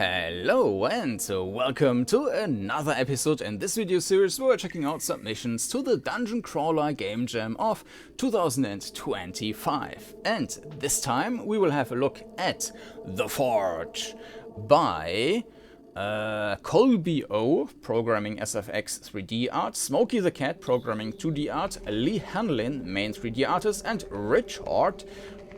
Hello and welcome to another episode in this video series where we're checking out submissions to the DungeonCrawler Game Jam of 2025. And this time we will have a look at The Forge by Colby-O, programming SFX 3D art, SmokeyTheKat, programming 2D art, LiHanlin, main 3D artist, and Richord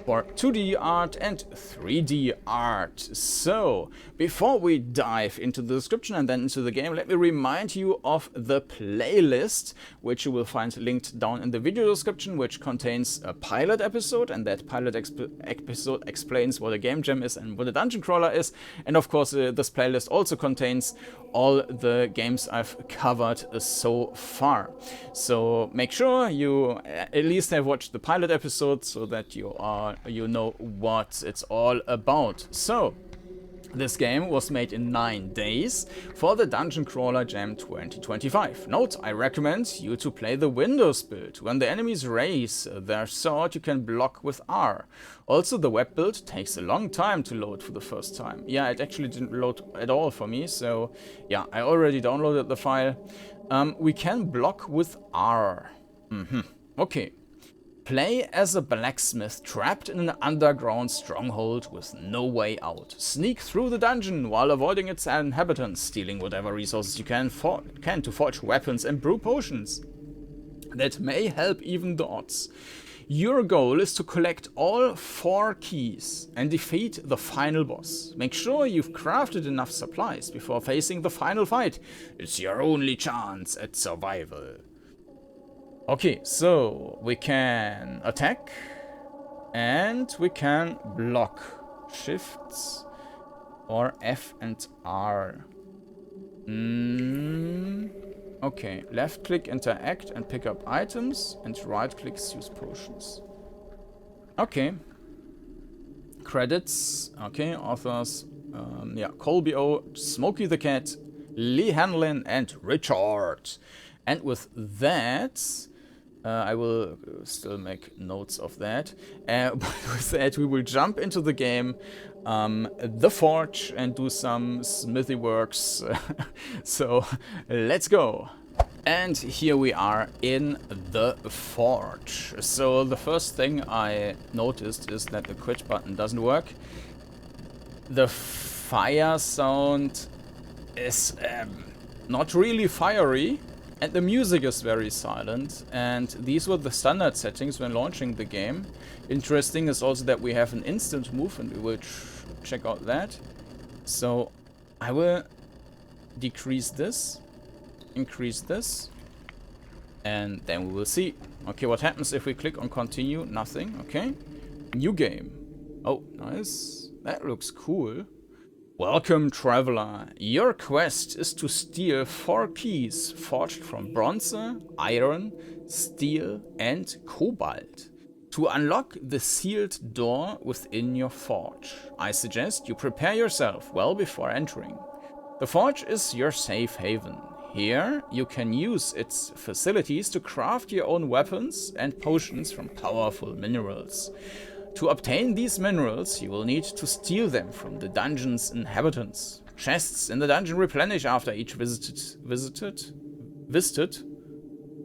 for 2D art and 3D art. So, before we dive into the description and then into the game, let me remind you of the playlist, which you will find linked down in the video description, which contains a pilot episode, and that pilot episode explains what a game jam is and what a dungeon crawler is. And of course, this playlist also contains all the games I've covered so far. So make sure you at least have watched the pilot episode so that you know what it's all about. So this game was made in 9 days for the DungeonCrawler Jam 2025. Note, I recommend you to play the Windows build. When the enemies raise their sword, you can block with R. Also, the web build takes a long time to load for the first time. Yeah, it actually didn't load at all for me, so yeah, I already downloaded the file. We can block with R. Okay. Play as a blacksmith trapped in an underground stronghold with no way out. Sneak through the dungeon while avoiding its inhabitants, stealing whatever resources you can to forge weapons and brew potions that may help even the odds. Your goal is to collect all 4 keys and defeat the final boss. Make sure you've crafted enough supplies before facing the final fight. It's your only chance at survival. Okay, so we can attack and we can block. Shifts or F and R. Okay, left click interact and pick up items, and right click use potions. Okay. Credits. Okay, authors. Yeah, Colby-O, SmokeyTheKat, LiHanlin, and Richord. And with that, I will still make notes of that. But with that, we will jump into the game, The Forge, and do some smithy works. So, let's go. And here we are in The Forge. So, the first thing I noticed is that the quit button doesn't work. The fire sound is not really fiery. And the music is very silent, and these were the standard settings when launching the game. Interesting is also that we have an instant move, and we will check out that. So I will decrease this, increase this, and then we will see. Okay, what happens if we click on continue? Nothing. Okay, new game. Oh, nice. That looks cool. Welcome, traveler. Your quest is to steal 4 keys forged from bronze, iron, steel, and cobalt to unlock the sealed door within your forge. I suggest you prepare yourself well before entering. The forge is your safe haven. Here, you can use its facilities to craft your own weapons and potions from powerful minerals. To obtain these minerals, you will need to steal them from the dungeon's inhabitants. Chests in the dungeon replenish after each visited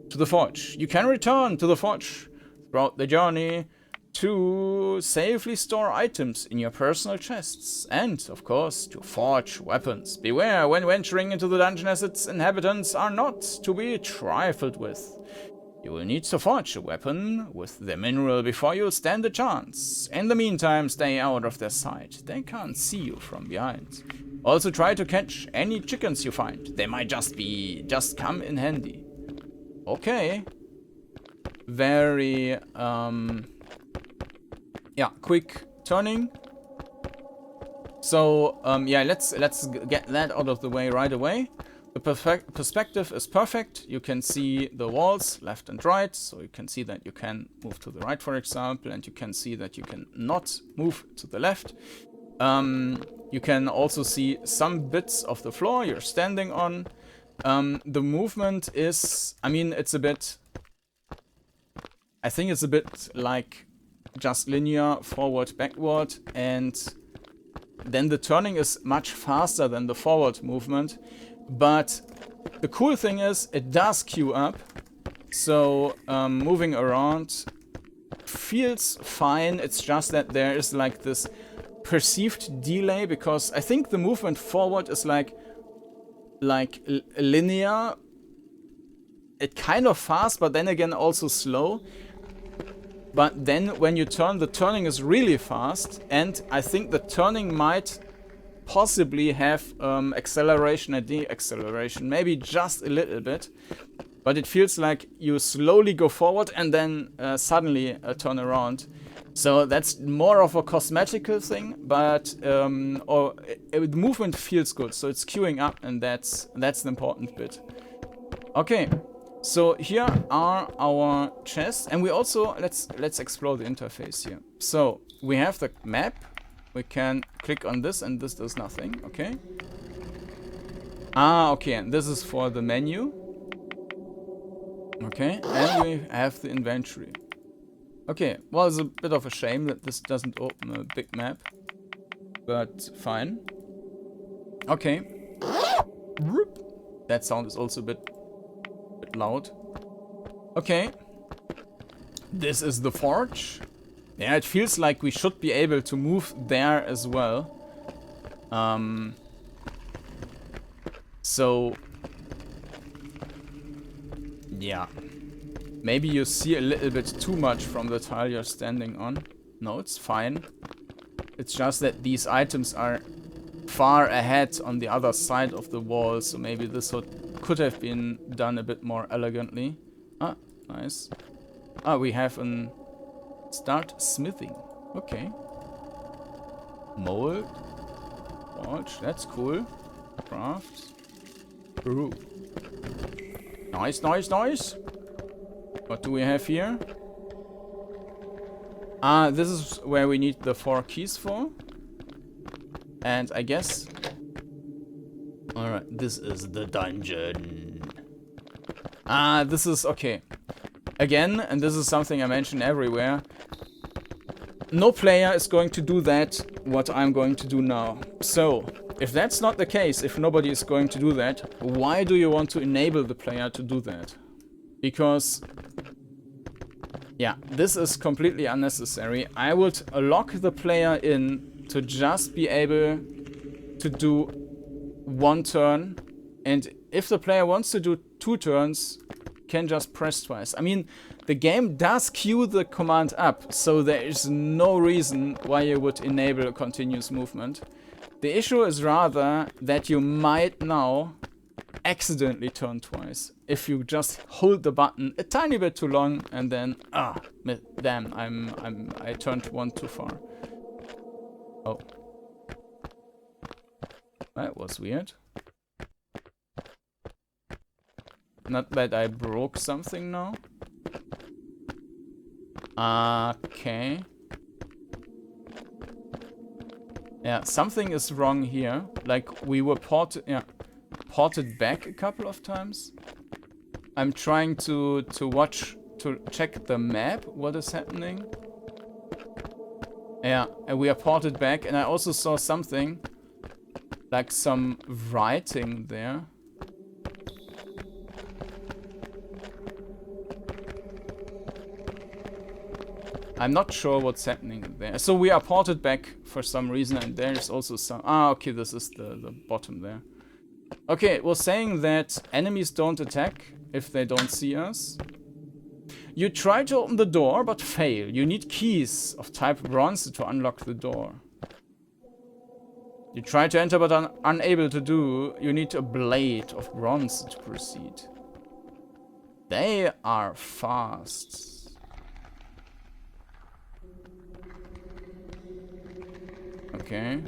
to the forge. You can return to the forge throughout the journey to safely store items in your personal chests and, of course, to forge weapons. Beware when venturing into the dungeon, as its inhabitants are not to be trifled with. You will need to forge a weapon with the mineral before you'll stand a chance. In the meantime, stay out of their sight. They can't see you from behind. Also try to catch any chickens you find. They might just come in handy. Okay. Very, yeah, quick turning. So, yeah, let's get that out of the way right away. The perspective is perfect. You can see the walls left and right, so you can see that you can move to the right, for example, and you can see that you can not move to the left. You can also see some bits of the floor you're standing on. The movement is, I mean, it's a bit, I think it's a bit like just linear forward, backward, and then the turning is much faster than the forward movement. But the cool thing is, it does queue up. So moving around feels fine. It's just that there is like this perceived delay, because I think the movement forward is like linear. It kind of fast, but then again also slow. But then when you turn, the turning is really fast, and I think the turning might possibly have acceleration and deceleration, maybe just a little bit. But it feels like you slowly go forward and then suddenly turn around. So that's more of a cosmetical thing, but the movement feels good. So it's queuing up, and that's the important bit. Okay, so here are our chests, and we also let's explore the interface here. So we have the map. We can click on this, and this does nothing. Okay. Okay, and this is for the menu. Okay, and we have the inventory. Okay, well, it's a bit of a shame that this doesn't open a big map, but fine. Okay. That sound is also a bit loud. Okay. This is the forge. Yeah, it feels like we should be able to move there as well. So yeah. Maybe you see a little bit too much from the tile you're standing on. No, it's fine. It's just that these items are far ahead on the other side of the wall, so maybe this could have been done a bit more elegantly. Ah, nice. Ah, we have an start smithing. Okay. Mold. Forge, that's cool. Craft. Brew. Nice, nice, nice. What do we have here? This is where we need the 4 keys for. And I guess... Alright, this is the dungeon. This is... Okay. Again, and this is something I mention everywhere. No player is going to do that, what I'm going to do now. So, if that's not the case, if nobody is going to do that, why do you want to enable the player to do that? Because... yeah, this is completely unnecessary. I would lock the player in to just be able to do 1 turn. And if the player wants to do 2 turns, can just press twice. I mean, the game does queue the command up, so there is no reason why you would enable a continuous movement. The issue is rather that you might now accidentally turn twice if you just hold the button a tiny bit too long and then damn, I turned 1 too far. Oh, that was weird. Not that I broke something now. Okay. Yeah, something is wrong here. Like we were ported back a couple of times. I'm trying to check the map, what is happening. Yeah, and we are ported back, and I also saw something, like some writing there. I'm not sure what's happening there. So we are ported back for some reason, and there's also some... okay, this is the bottom there. Okay, it was saying that enemies don't attack if they don't see us. You try to open the door, but fail. You need keys of type bronze to unlock the door. You try to enter, but are unable to do. You need a blade of bronze to proceed. They are fast. Okay.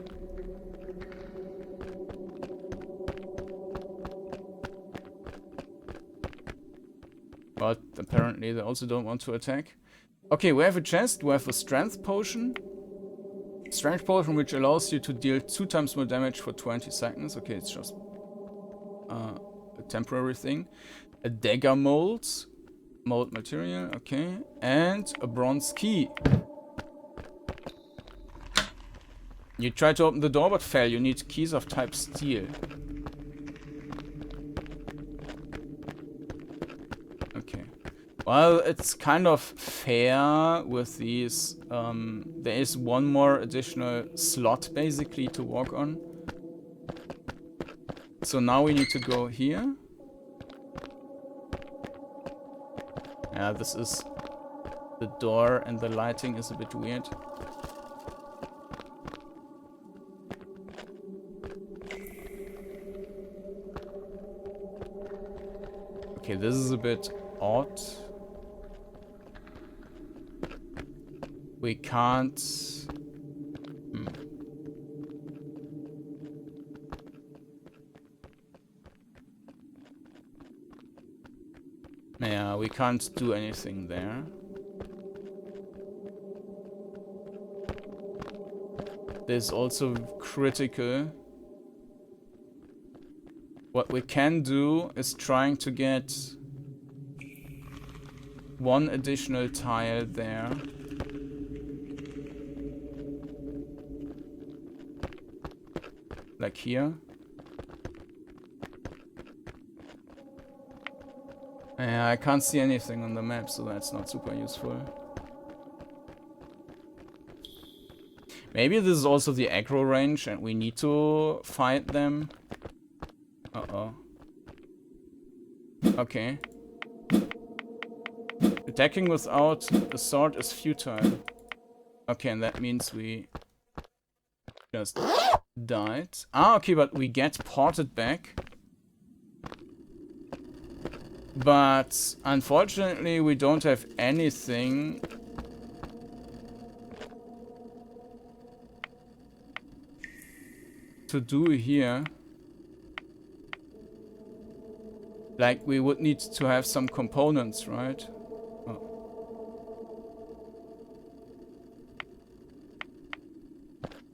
But apparently they also don't want to attack. Okay, we have a chest. We have a strength potion. Strength potion which allows you to deal 2 times more damage for 20 seconds. Okay, it's just a temporary thing. A dagger mold. Mold material, okay. And a bronze key. You try to open the door but fail. You need keys of type steel. Okay. Well, it's kind of fair with these. There is one more additional slot basically to walk on. So now we need to go here. Yeah, this is... The door and the lighting is a bit weird. Okay, this is a bit odd. We can't... Yeah, we can't do anything there. This is also critical. What we can do is trying to get one additional tile there. Like here. Yeah, I can't see anything on the map, so that's not super useful. Maybe this is also the aggro range and we need to fight them. Uh-oh. Okay. Attacking without a sword is futile. Okay, and that means we just died. Ah, okay, but we get ported back. But unfortunately, we don't have anything to do here. Like, we would need to have some components, right? Oh.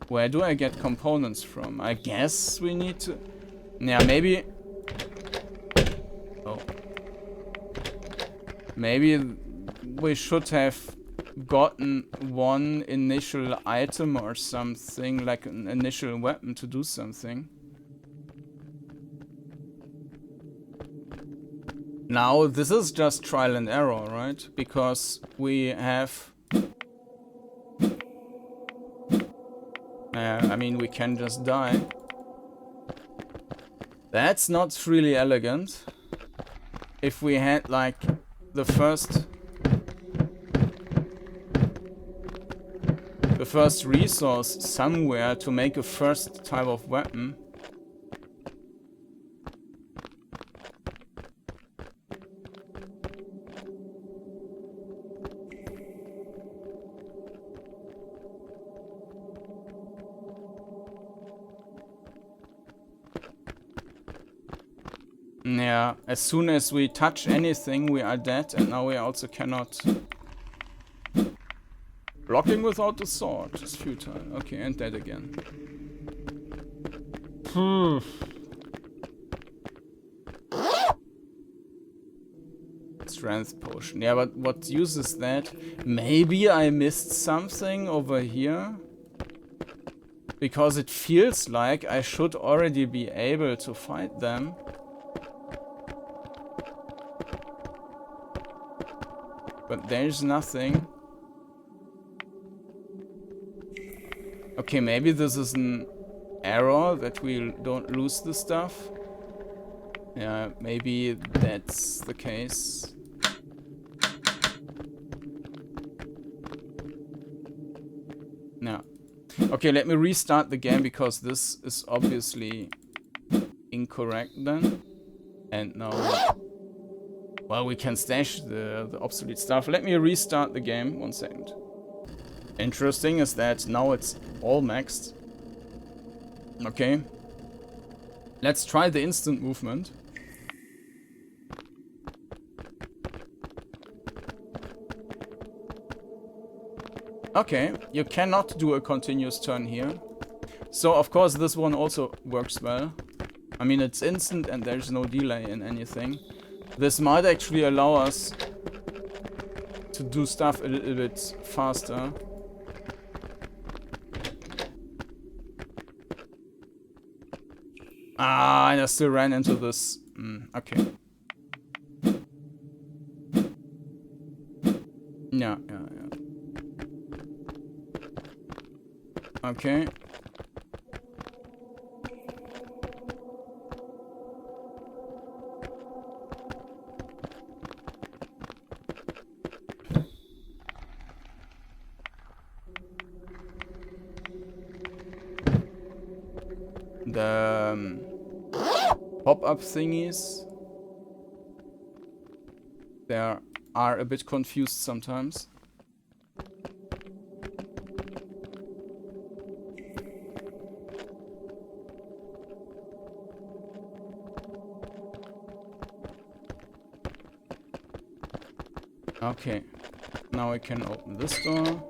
Where do I get components from? I guess we need to... Yeah, maybe... Oh. Maybe we should have gotten one initial item or something, like an initial weapon to do something. Now, this is just trial and error, right? Because we have... I mean, we can just die. That's not really elegant. If we had, like... The first resource somewhere to make a first type of weapon. Yeah, as soon as we touch anything, we are dead, and now we also cannot... Blocking without the sword is futile. Okay, and dead again. Strength potion. Yeah, but what use is that? Maybe I missed something over here? Because it feels like I should already be able to fight them. But there's nothing. Okay, maybe this is an error that we don't lose the stuff. Yeah, maybe that's the case. No. Okay, let me restart the game because this is obviously incorrect then. And now... Well, we can stash the obsolete stuff. Let me restart the game. 1 second. Interesting is that now it's all maxed. Okay. Let's try the instant movement. Okay, you cannot do a continuous turn here. So, of course, this one also works well. I mean, it's instant and there's no delay in anything. This might actually allow us to do stuff a little bit faster. Ah, and I still ran into this. Okay. Yeah. Okay. The pop-up thingies, they are a bit confused sometimes. Okay, now I can open this door.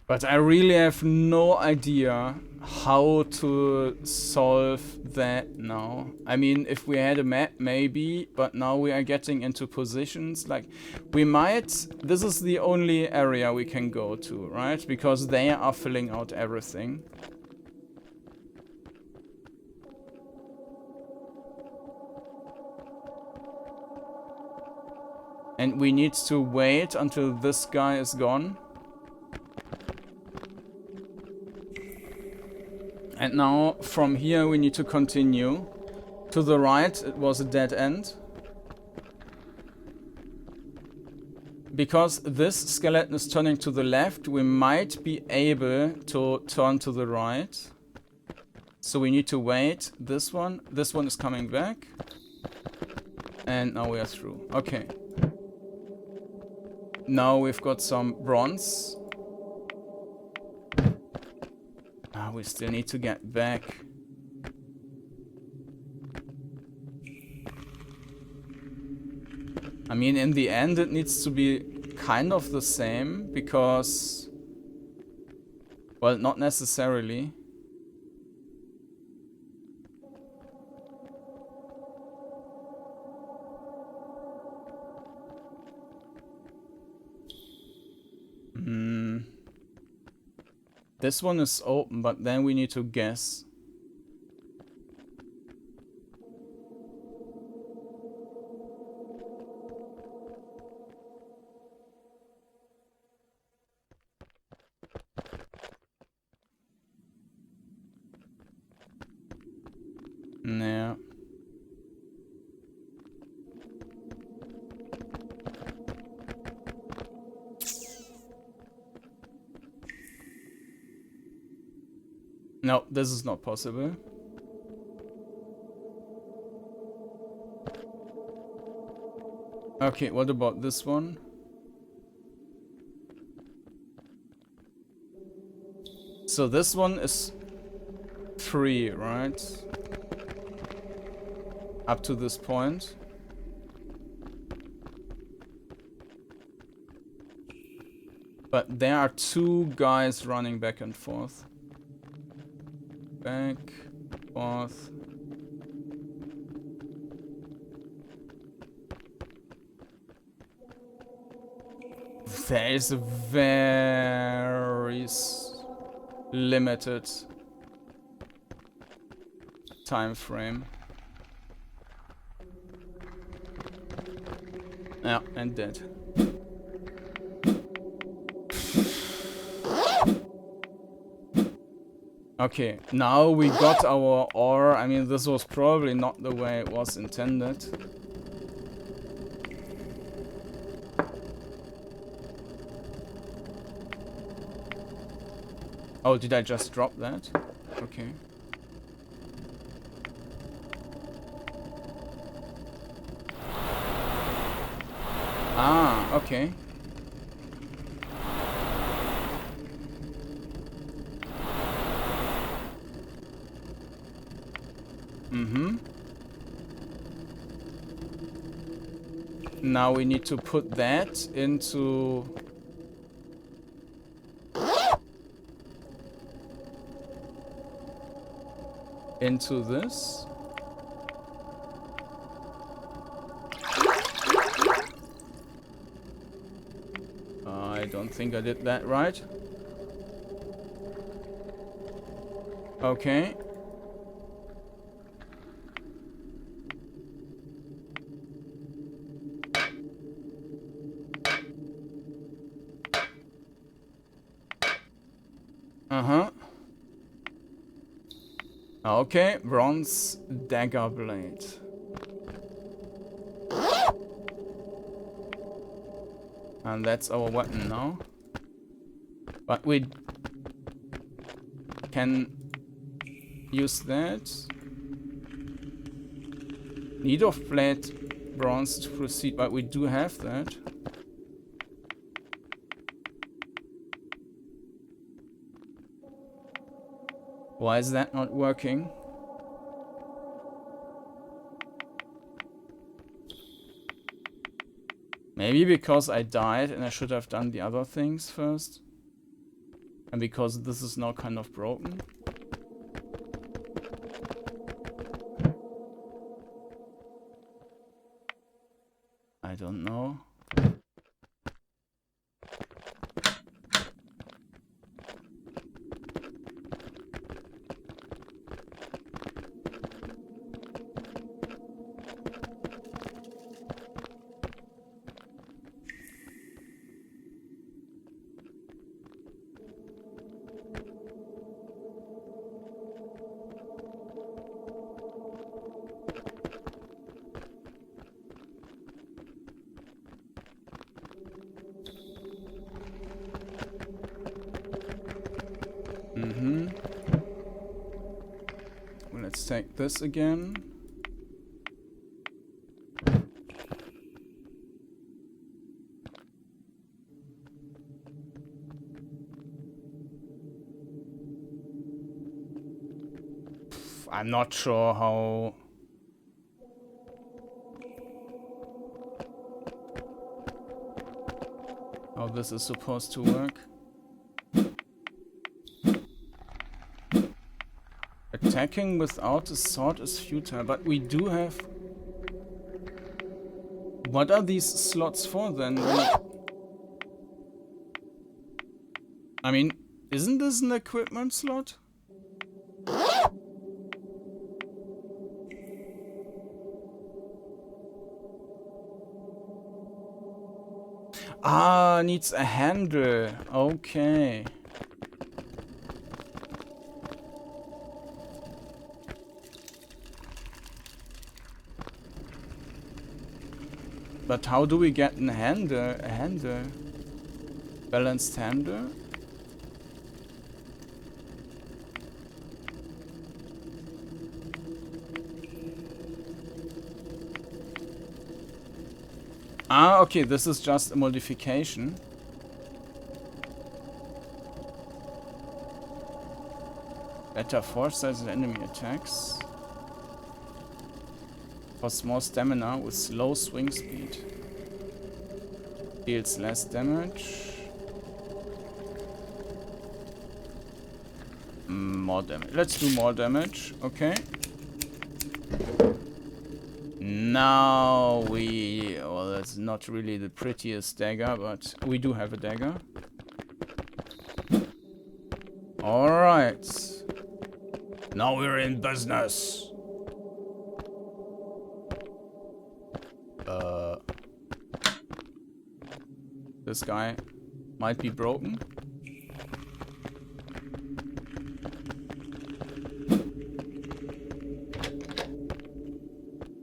But I really have no idea how to solve that now. I mean, if we had a map, maybe, but now we are getting into positions. Like, we might... This is the only area we can go to, right? Because they are filling out everything. And we need to wait until this guy is gone. And now, from here, we need to continue. To the right, it was a dead end. Because this skeleton is turning to the left, we might be able to turn to the right. So we need to wait. This one is coming back. And now we are through. Okay. Now we've got some bronze. We still need to get back. I mean, in the end, it needs to be kind of the same, because... Well, not necessarily. This one is open, but then we need to guess. Yeah. No, this is not possible. Okay, what about this one? So this one is free, right? Up to this point. But there are two guys running back and forth. Back, forth. There is a very limited time frame. Yeah, and dead. Okay, now we got our ore. I mean, this was probably not the way it was intended. Oh, did I just drop that? Okay. Ah, okay. Now we need to put that into... into this. I don't think I did that right. Okay. Uh-huh. Okay, bronze dagger blade. And that's our weapon now. But we can use that. Need of plate bronze to proceed, but we do have that. Why is that not working? Maybe because I died and I should have done the other things first. And because this is now kind of broken. I don't know. Let's take this again. I'm not sure how... this is supposed to work. Attacking without a sword is futile, but we do have... What are these slots for then? I mean, isn't this an equipment slot? Ah, needs a handle. Okay. But how do we get a handle? Balanced handle? Ah, okay, this is just a modification. Better foresight in enemy attacks. Costs more stamina with slow swing speed. Deals less damage. More damage. Let's do more damage. Okay. Now we... Well, that's not really the prettiest dagger, but we do have a dagger. Alright. Now we're in business. This guy might be broken.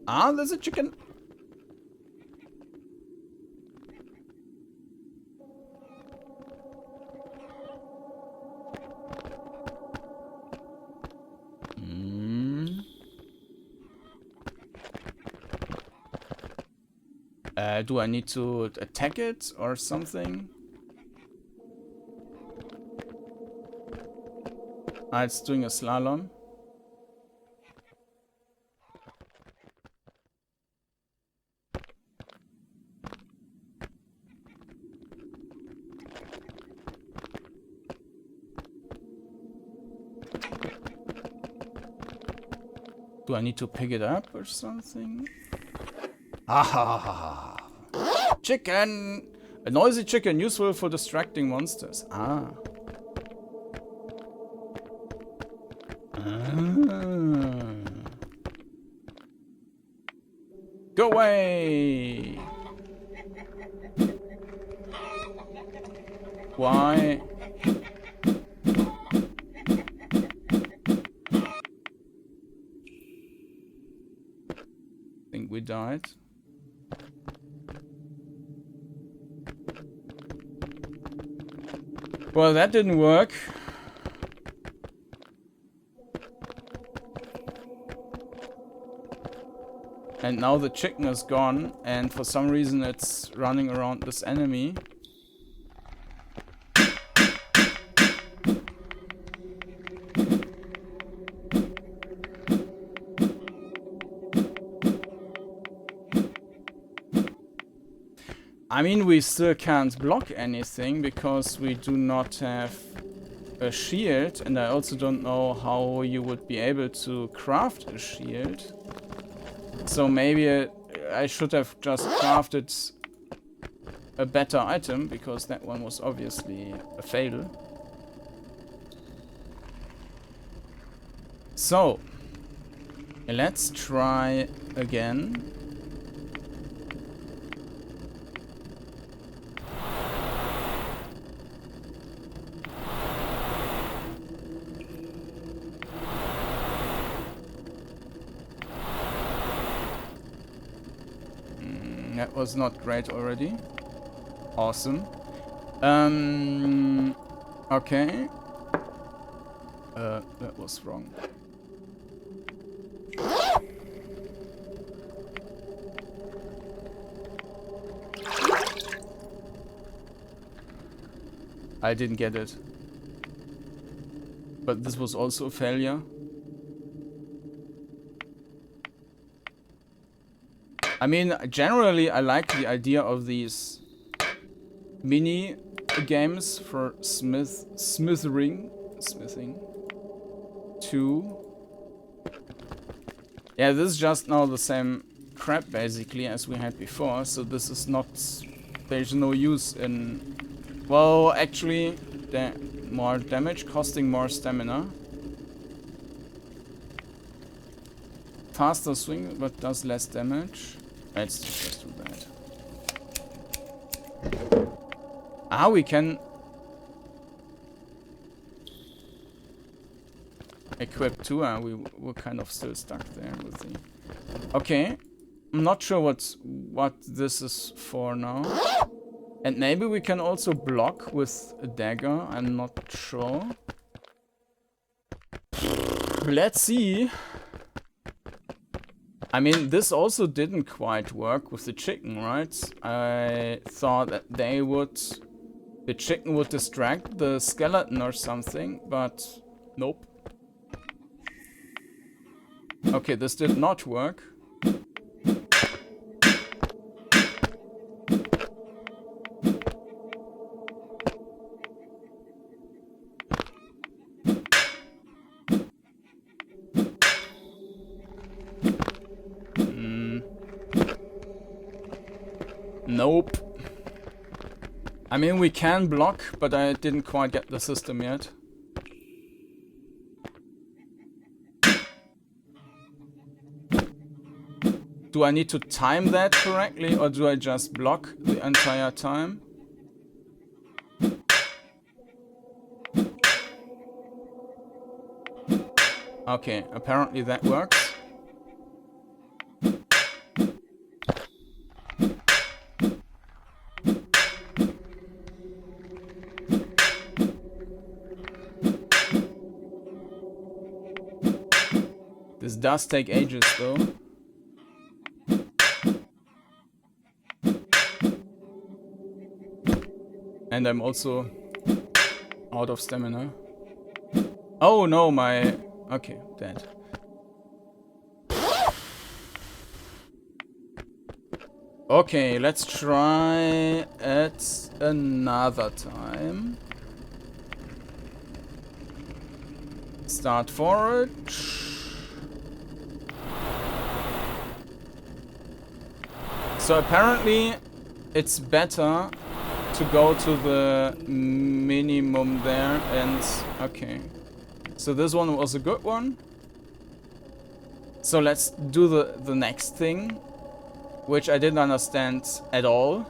Ah, there's a chicken. Do I need to attack it or something? Ah, it's doing a slalom. Do I need to pick it up or something? Ah, chicken! A noisy chicken, useful for distracting monsters. Ah. Go away! Why? I think we died. Well, that didn't work. And now the chicken is gone, and for some reason it's running around this enemy. I mean, we still can't block anything because we do not have a shield, and I also don't know how you would be able to craft a shield. So maybe I should have just crafted a better item, because that one was obviously a fail. So, let's try again. That was not great already. Awesome. Okay. That was wrong. I didn't get it. But this was also a failure. I mean, generally I like the idea of these mini games for smithing. 2. Yeah, this is just now the same crap basically as we had before, so this is not, there's no use in, well, actually, more damage, costing more stamina. Faster swing, but does less damage. Let's just do that. Ah, we can equip 2. We were kind of still stuck there with the... Okay. I'm not sure what this is for now. And maybe we can also block with a dagger. I'm not sure. Let's see. I mean, this also didn't quite work with the chicken, right? I thought that the chicken would distract the skeleton or something, but nope. Okay, this did not work. Nope. I mean, we can block, but I didn't quite get the system yet. Do I need to time that correctly, or do I just block the entire time? Okay, apparently that works. This does take ages though. And I'm also out of stamina. Oh no, my... Okay, dead. Okay, let's try it another time. Start forage. So apparently it's better to go to the minimum there and... Okay. So this one was a good one. So let's do the next thing. which I didn't understand at all.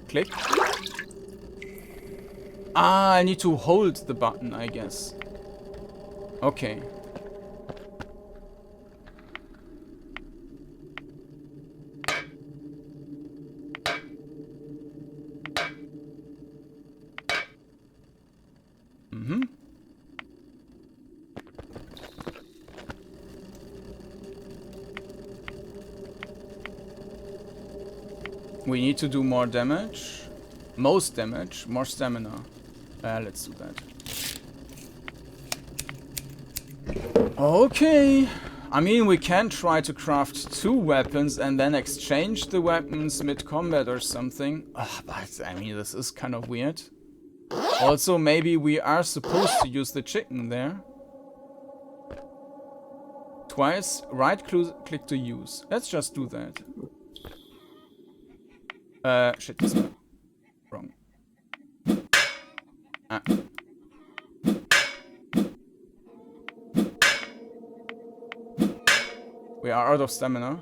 Click. Ah, I need to hold the button, I guess. Okay. Mm-hmm. We need to do more damage. Most damage. More stamina. Let's do that. Okay. I mean, we can try to craft 2 weapons and then exchange the weapons mid-combat or something. But, I mean, this is kind of weird. Also, maybe we are supposed to use the chicken there. Twice, right-click to use. Let's just do that. Shit, this one. Wrong. Ah. We are out of stamina.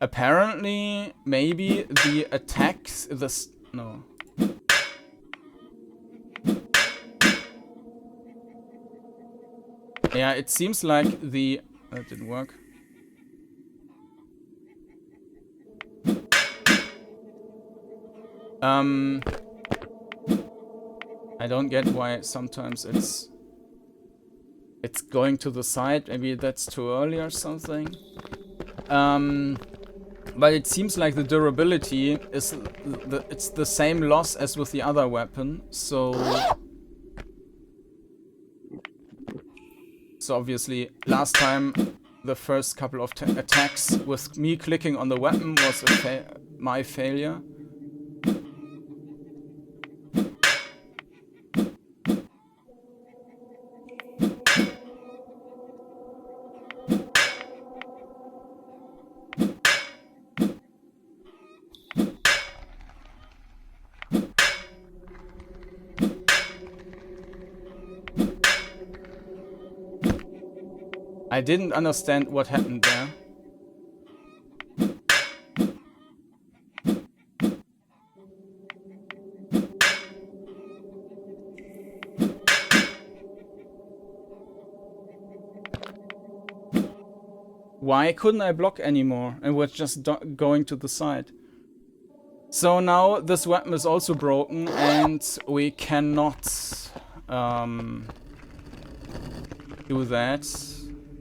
Apparently, maybe the attacks... No. Yeah, it seems like the... That didn't work. I don't get why sometimes it's going to the side. Maybe that's too early or something. But it seems like the durability is it's the same loss as with the other weapon. So obviously last time the first couple of attacks with me clicking on the weapon was my failure. I didn't understand what happened there. Why couldn't I block anymore and was just going to the side? So now this weapon is also broken and we cannot do that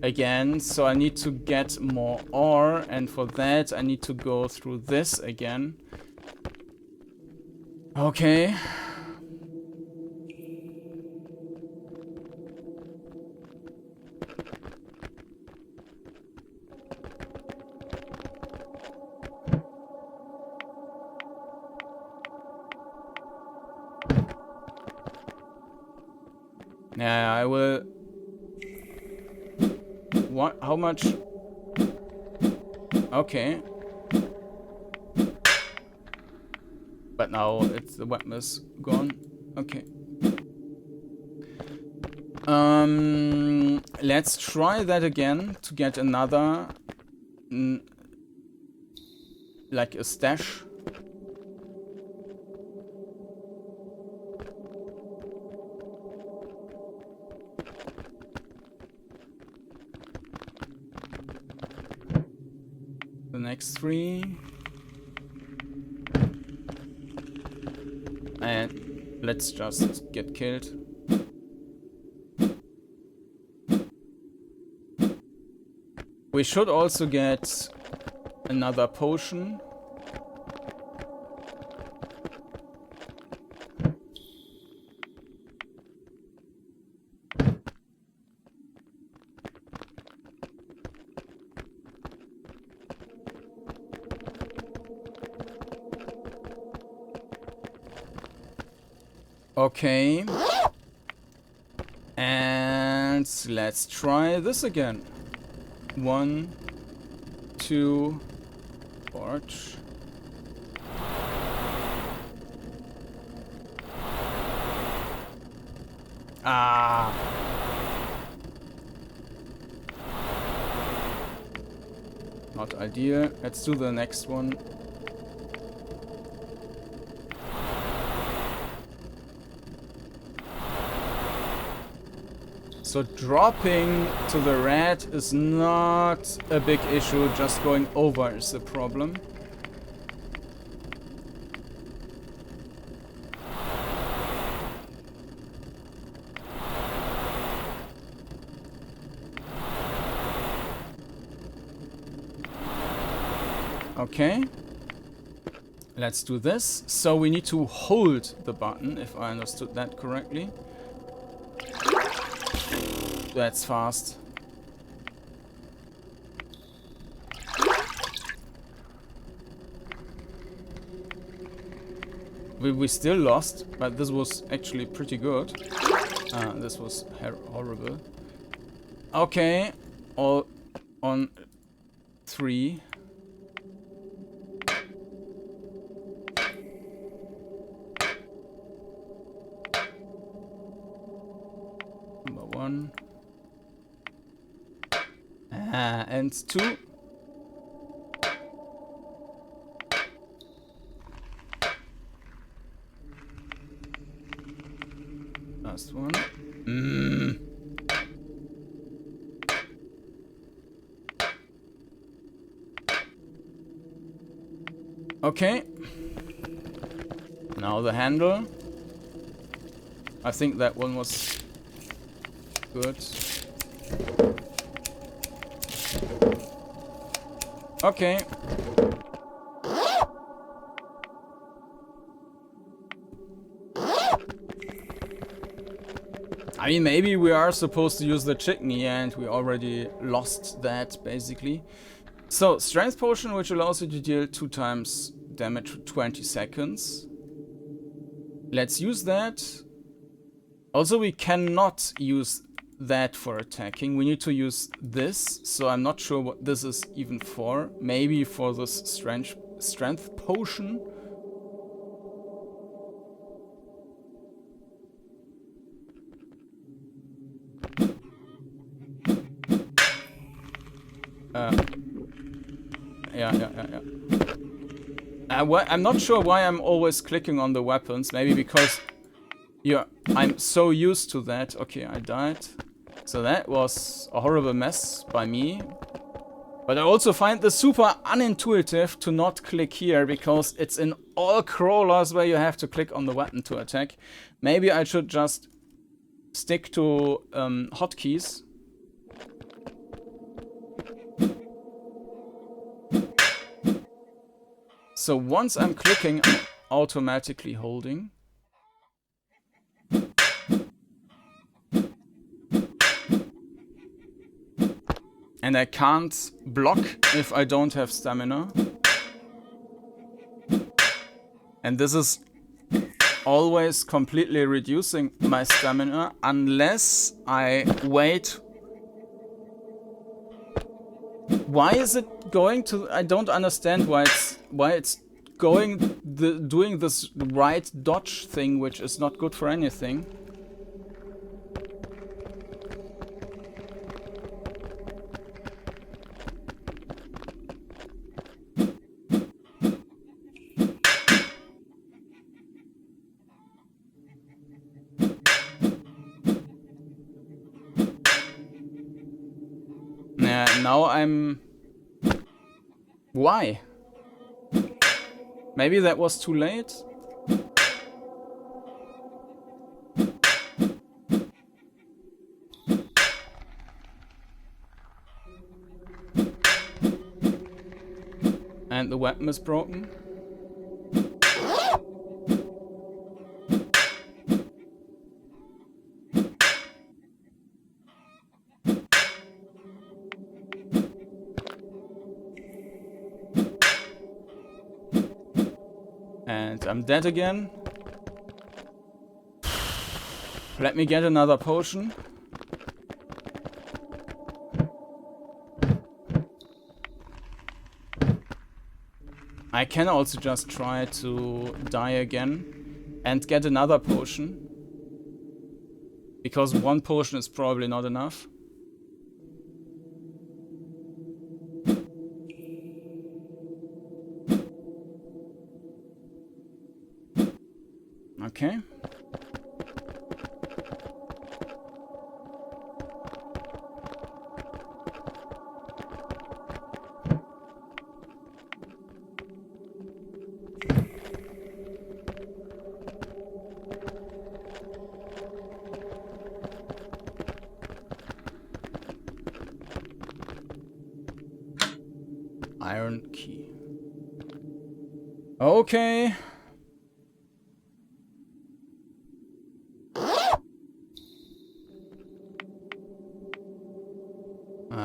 again. So I need to get more ore, and for that I need to go through this again. Okay. Yeah, I will... What? How much? Okay. But now the weapon is gone. Okay. Let's try that again to get another... like a stash. The next 3. And let's just get killed. We should also get another potion. Okay. And let's try this again. 1, 2, torch. Ah. Not ideal. Let's do the next one. So dropping to the red is not a big issue, just going over is the problem. Okay. Let's do this. So we need to hold the button, if I understood that correctly. That's fast. We still lost, but this was actually pretty good. This was horrible. Okay, all on 3. Number 1. And 2. Last one. Okay. Now the handle. I think that one was good. Okay. I mean, maybe we are supposed to use the chickney and we already lost that, basically. So, strength potion, which allows you to deal 2 times damage for 20 seconds. Let's use that. Also, we cannot use that for attacking. We need to use this, so I'm not sure what this is even for. Maybe for this strength potion. Yeah. I'm not sure why I'm always clicking on the weapons. Maybe because I'm so used to that. Okay, I died. So that was a horrible mess by me. But I also find this super unintuitive to not click here, because it's in all crawlers where you have to click on the weapon to attack. Maybe I should just stick to hotkeys. So once I'm clicking, I'm automatically holding. And I can't block if I don't have stamina. And this is always completely reducing my stamina unless I wait. Why is it going to... I don't understand why it's going doing this right dodge thing, which is not good for anything. Now I'm... Why? Maybe that was too late? And the weapon is broken? And I'm dead again. Let me get another potion. I can also just try to die again and get another potion. Because one potion is probably not enough. Okay. Iron key. Okay.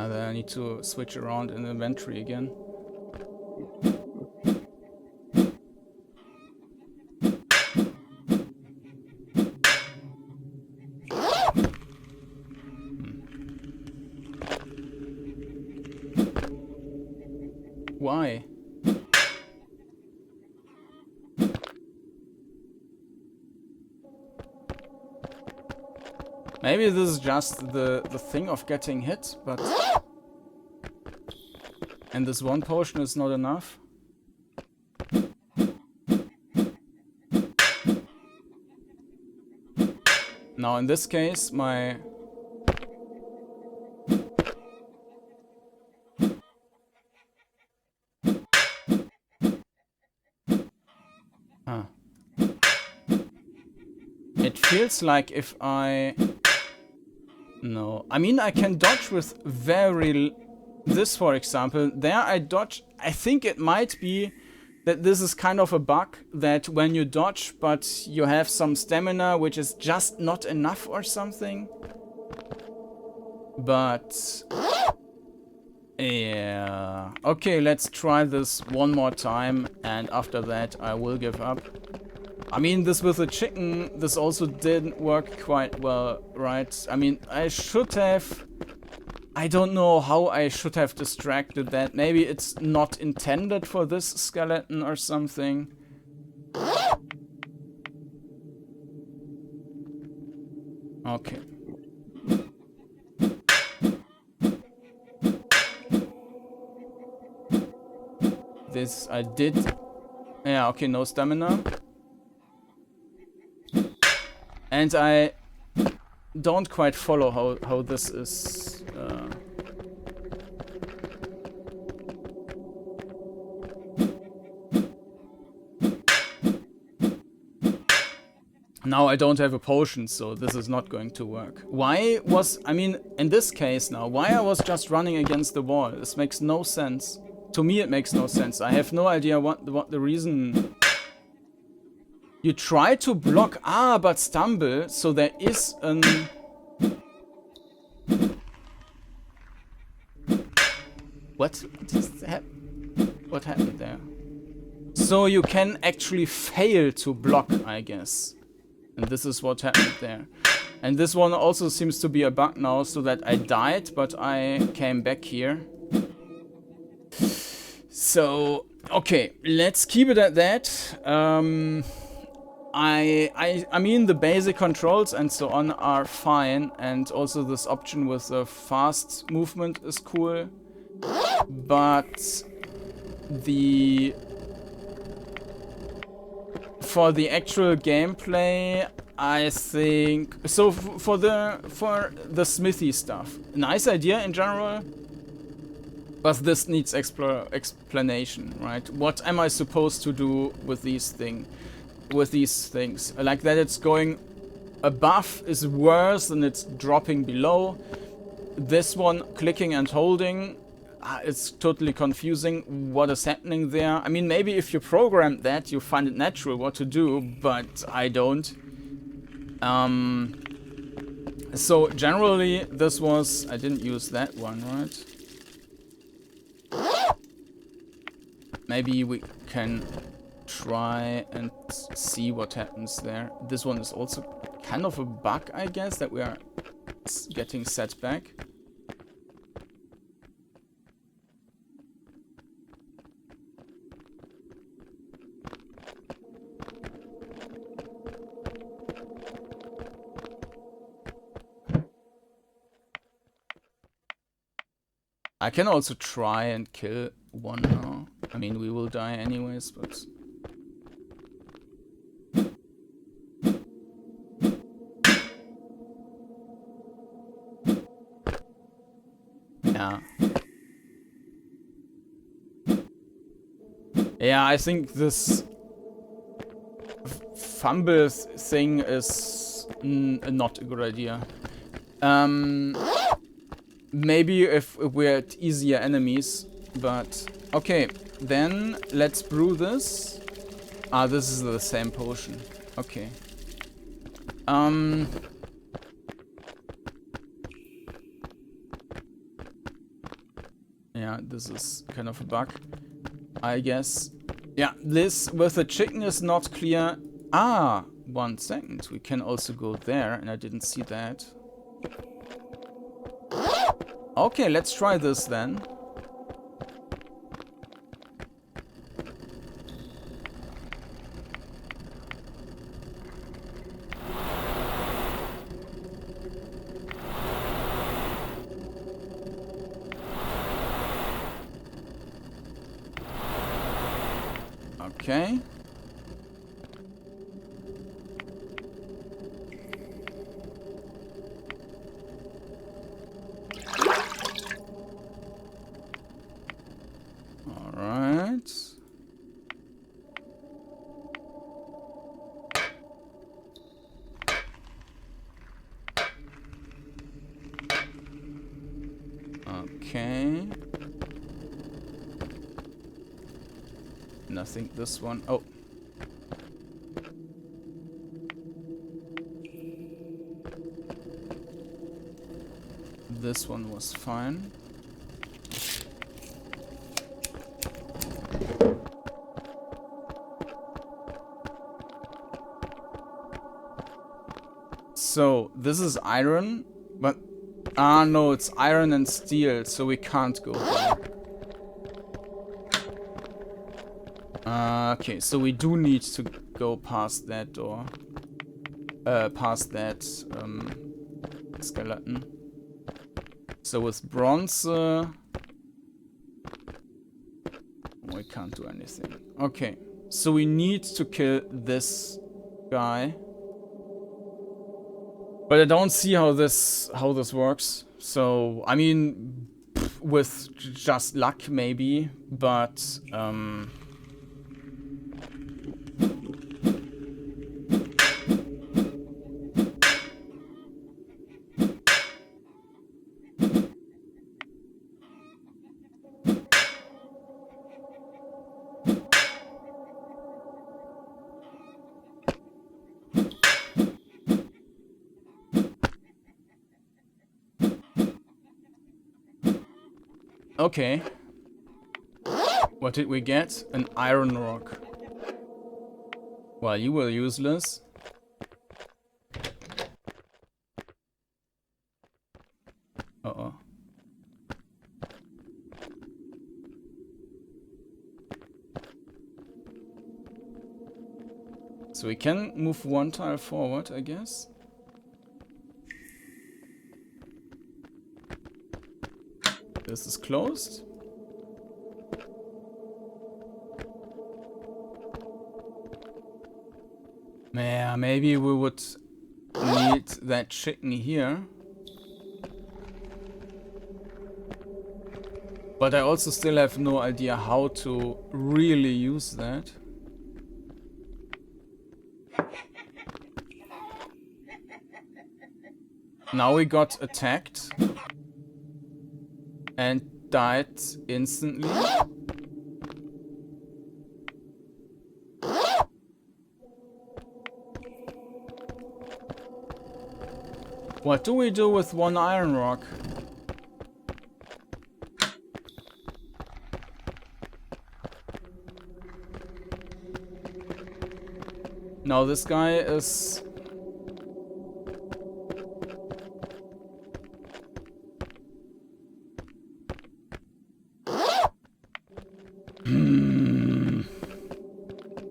Then I need to switch around in the inventory again. Why? Maybe this is just the thing of getting hit, but... And this one potion is not enough? Now in this case, my... It feels like if I... No. I mean, I can dodge with very... This, for example, there I dodge... I think it might be that this is kind of a bug, that when you dodge, but you have some stamina, which is just not enough or something. But... Yeah... Okay, let's try this one more time, and after that I will give up. I mean, this with the chicken, this also didn't work quite well, right? I mean, I should have... I don't know how I should have distracted that. Maybe it's not intended for this skeleton or something. Okay. This I did... Yeah, okay, no stamina. And I don't quite follow how this is... Now I don't have a potion, so this is not going to work. Why was... I mean, in this case now, why I was just running against the wall? This makes no sense. To me it makes no sense. I have no idea what the reason... You try to block... Ah, but stumble, so there is an... What happened there? So you can actually fail to block, I guess. And this is what happened there. And this one also seems to be a bug now, so that I died, but I came back here. So, okay, let's keep it at that. I mean, the basic controls and so on are fine, and also this option with the fast movement is cool. But for the actual gameplay, I think so. For the smithy stuff, nice idea in general, but this needs explanation, right? What am I supposed to do with these things? Like that, it's going above is worse than it's dropping below. This one, clicking and holding. It's totally confusing what is happening there. I mean, maybe if you program that, you find it natural what to do, but I don't. So generally, this was... I didn't use that one, right? Maybe we can try and see what happens there. This one is also kind of a bug, I guess, that we are getting set back. I can also try and kill one now. I mean, we will die anyways, but... Yeah. Yeah, I think this fumble thing is not a good idea. Maybe if we had easier enemies, but... Okay, then let's brew this. Ah, this is the same potion. Okay. Yeah, this is kind of a bug, I guess. Yeah, this with the chicken is not clear. Ah, 1 second. We can also go there, and I didn't see that. Okay, let's try this then. Okay. All right. Okay. And I think this one... Oh. This one was fine. So, this is iron, but... Ah, no, it's iron and steel, so we can't go there. Okay, so we do need to go past that door. Past that skeleton. So with bronze, we can't do anything. Okay, so we need to kill this guy. But I don't see how this works. So I mean, with just luck maybe, but okay. What did we get? An iron rock. Well, you were useless. Uh-oh. So we can move 1 tile forward, I guess. This is closed. Yeah, maybe we would need that chicken here. But I also still have no idea how to really use that. Now we got attacked and died instantly. What do we do with 1 iron rock? Now this guy is...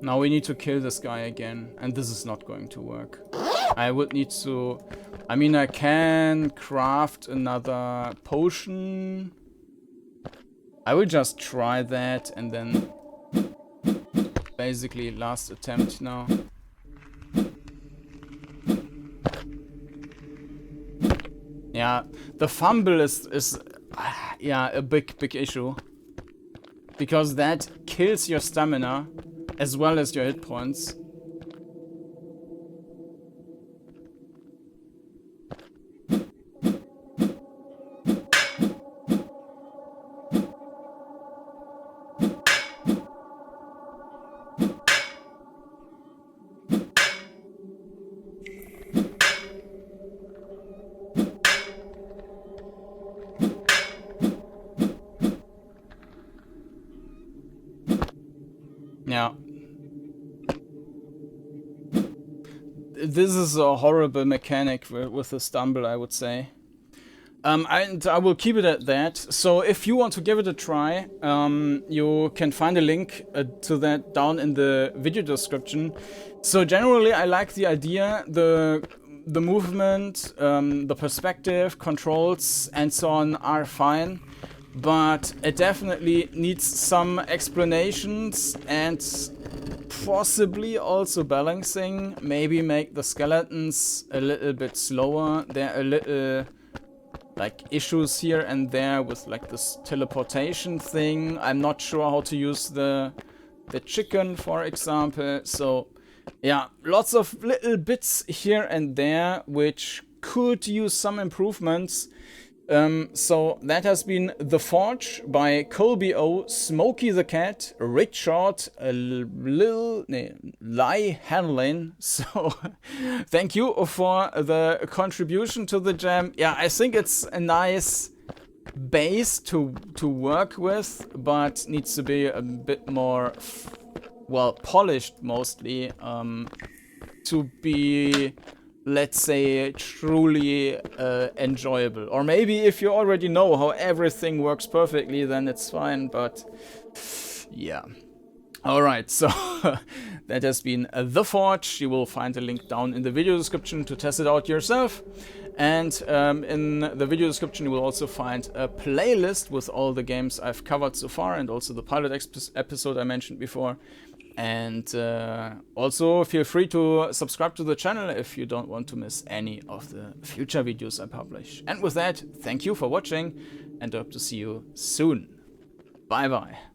Now we need to kill this guy again, and this is not going to work. I would need to... I mean, I can craft another potion, I will just try that and then basically last attempt now. Yeah, the fumble is yeah, a big issue. Because that kills your stamina as well as your hit points. Yeah. This is a horrible mechanic with the stumble, I would say. And I will keep it at that. So if you want to give it a try, you can find a link to that down in the video description. So generally I like the idea, the movement, the perspective, controls and so on are fine. But it definitely needs some explanations and possibly also balancing. Maybe make the skeletons a little bit slower. There are a little like issues here and there with like this teleportation thing. I'm not sure how to use the chicken, for example. So yeah, lots of little bits here and there which could use some improvements. So that has been The Forge by Colby-O, SmokeyTheKat, Richord, LiHanlin. So thank you for the contribution to the jam. Yeah, I think it's a nice base to work with, but needs to be a bit more, well, polished mostly, to be, let's say, truly enjoyable. Or maybe if you already know how everything works perfectly, then it's fine, but yeah. Alright, so that has been The Forge. You will find a link down in the video description to test it out yourself. And in the video description you will also find a playlist with all the games I've covered so far, and also the pilot episode I mentioned before. And also feel free to subscribe to the channel if you don't want to miss any of the future videos I publish. And with that, thank you for watching and hope to see you soon. Bye bye.